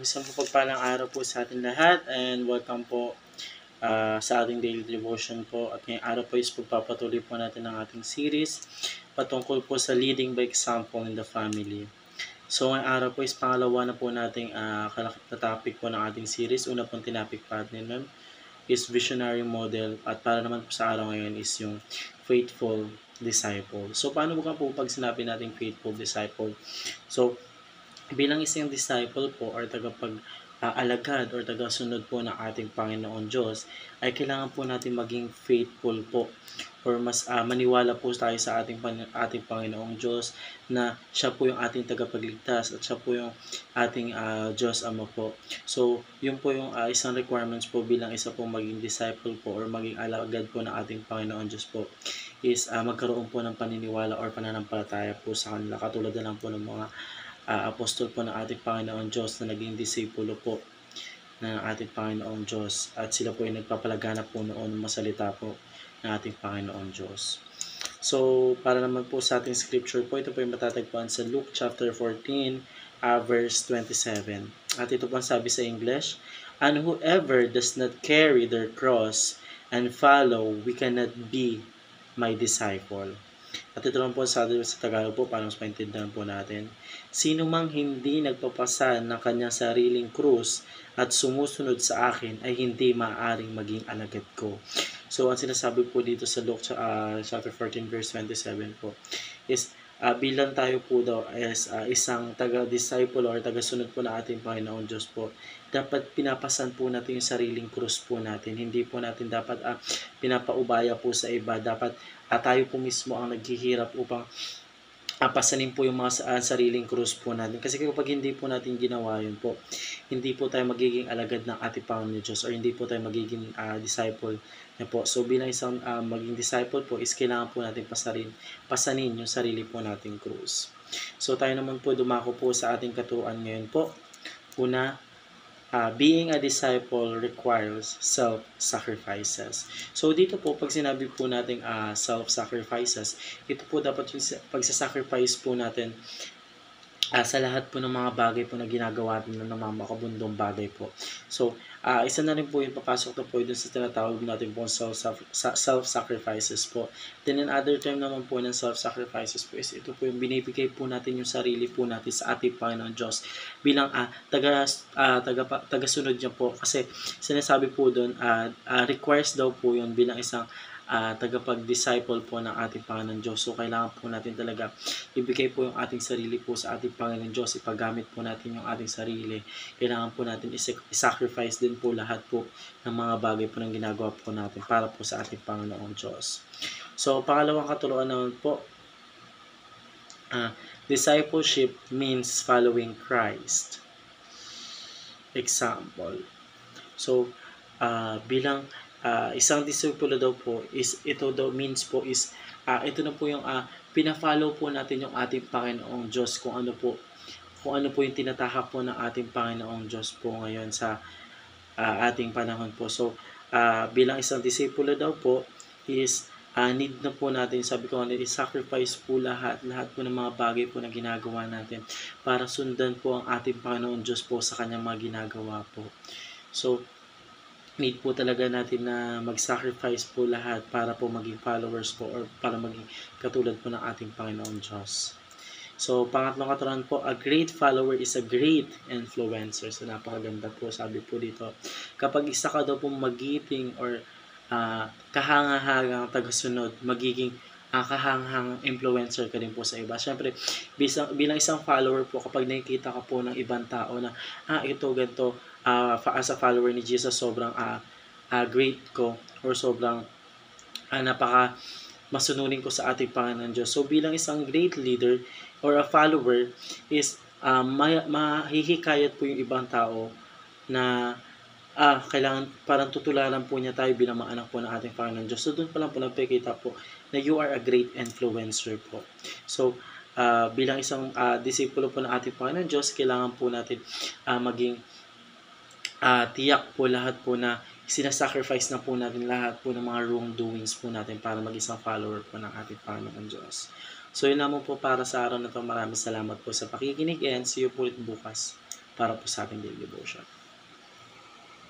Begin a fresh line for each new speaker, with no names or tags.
Isang mapagpalang araw po sa ating lahat and welcome po sa ating daily devotion po. At ngayong araw po is pagpapatuloy po natin ang ating series patungkol po sa leading by example in the family. So ngayong araw po is pangalawa na po nating kalakip na topic po ng ating series. Una pong tinapik pa natin is visionary model at para naman po sa araw ngayon is yung faithful disciple. So paano po pag sinabi natin faithful disciple? So bilang isang disciple po or alagad or tagasunod po ng ating Panginoon Diyos, ay kailangan po natin maging faithful po or mas maniwala po tayo sa ating Panginoong Diyos na siya po yung ating tagapagligtas at siya po yung ating Diyos Ama po. So, yun po yung isang requirements po bilang isa po maging disciple po or maging alagad po ng ating Panginoon Diyos po is magkaroon po ng paniniwala or pananampalataya po sa kanila katulad na lang po ng mga apostol po ng ating Panginoon Diyos na naging disipulo po ng ating Panginoong Diyos at sila po ay nagpapalaganap po noon masalita po ng ating Panginoong Diyos. So, para naman po sa ating scripture po, ito po yung matatagpuan sa Luke chapter 14, verse 27. At ito po ang sabi sa English, "And whoever does not carry their cross and follow, we cannot be my disciple." At ito lang po sa Tagalog po, para mas maintindihan po natin. Sino mang hindi nagpapasan ng kanyang sariling krus at sumusunod sa akin ay hindi maaaring maging alagad ko. So, ang sinasabi po dito sa Luke chapter 14 verse 27 po is bilang tayo po daw as isang taga-disciple or taga-sunod po na ating Panginoon Diyos po, dapat pinapasan po natin yung sariling krus po natin. Hindi po natin dapat pinapaubaya po sa iba. Dapat tayo po mismo ang naghihirap upang pasanin po yung mga sariling krus po natin. Kasi kapag hindi po natin ginawa yun po, hindi po tayo magiging alagad ng ating Panginoon Diyos or hindi po tayo magiging disciple na po. So bilang isang maging disciple po is kailangan po natin pasanin yung sarili po nating krus. So tayo naman po dumako po sa ating katuruan ngayon po. Una, being a disciple requires self-sacrifices. So dito po, pag sinabi po natin self-sacrifices, ito po dapat yung pagsasacrifice po natin sa lahat po ng mga bagay po na ginagawa natin ng mga makabundong bagay po. So, isa na rin po yung papasok na po dun sa tinatawag natin po self-sacrifices po. Then another term naman po ng self-sacrifices po is ito po yung binibigay po natin yung sarili po natin sa ating Panginoon Diyos bilang tagasunod niya po. Kasi sinasabi po doon, requires daw po yun bilang isang tagapag-disciple po ng ating Panginoon Diyos. So, kailangan po natin talaga ibigay po yung ating sarili po sa ating Panginoon Diyos. Ipagamit po natin yung ating sarili. Kailangan po natin i-sacrifice din po lahat po ng mga bagay po ng ginagawa po natin para po sa ating Panginoon Diyos. So, pangalawang katuruan naman po, discipleship means following Christ. Example. So, bilang isang disipulo daw po is ito daw means po is ito na po yung pina-follow po natin yung ating Panginoong Diyos kung ano po yung tinatahak po ng ating Panginoong Diyos po ngayon sa ating panahon po. So bilang isang disipulo daw po is need na po natin, sabi ko kanina, i-sacrifice po lahat po ng mga bagay po na ginagawa natin para sundan po ang ating Panginoong Diyos po sa kanyang mga ginagawa po. So need po talaga natin na mag-sacrifice po lahat para po maging followers po or para maging katulad po ng ating Panginoong Diyos. So, pangatlong katuruan po, a great follower is a great influencer. So, napakaganda po, sabi po dito. Kapag isa ka daw po magiting or kahangahangang tagasunod, magiging kahanghang influencer ka din po sa iba. Siyempre, bilang isang follower po, kapag nakikita ka po ng ibang tao na, ito, ganito, as a follower ni Jesus, sobrang great ko or sobrang napaka masunurin ko sa ating Panginoon Diyos. So, bilang isang great leader or a follower is mahihikayat po yung ibang tao na kailangan parang tutularan po niya tayo bilang mga anak po ng ating Panginoon Diyos. So, doon pa lang po nagpakita po na you are a great influencer po. So, bilang isang disipulo po ng ating Panginoon Diyos, kailangan po natin maging tiyak po lahat po na sinasacrifice na po natin lahat po ng mga wrongdoings po natin para maging isang follower po ng ating Panginoon Diyos. So, yun naman po para sa araw na ito. Maraming salamat po sa pakikinig and see you po ulit bukas. para po sa ating daily devotion.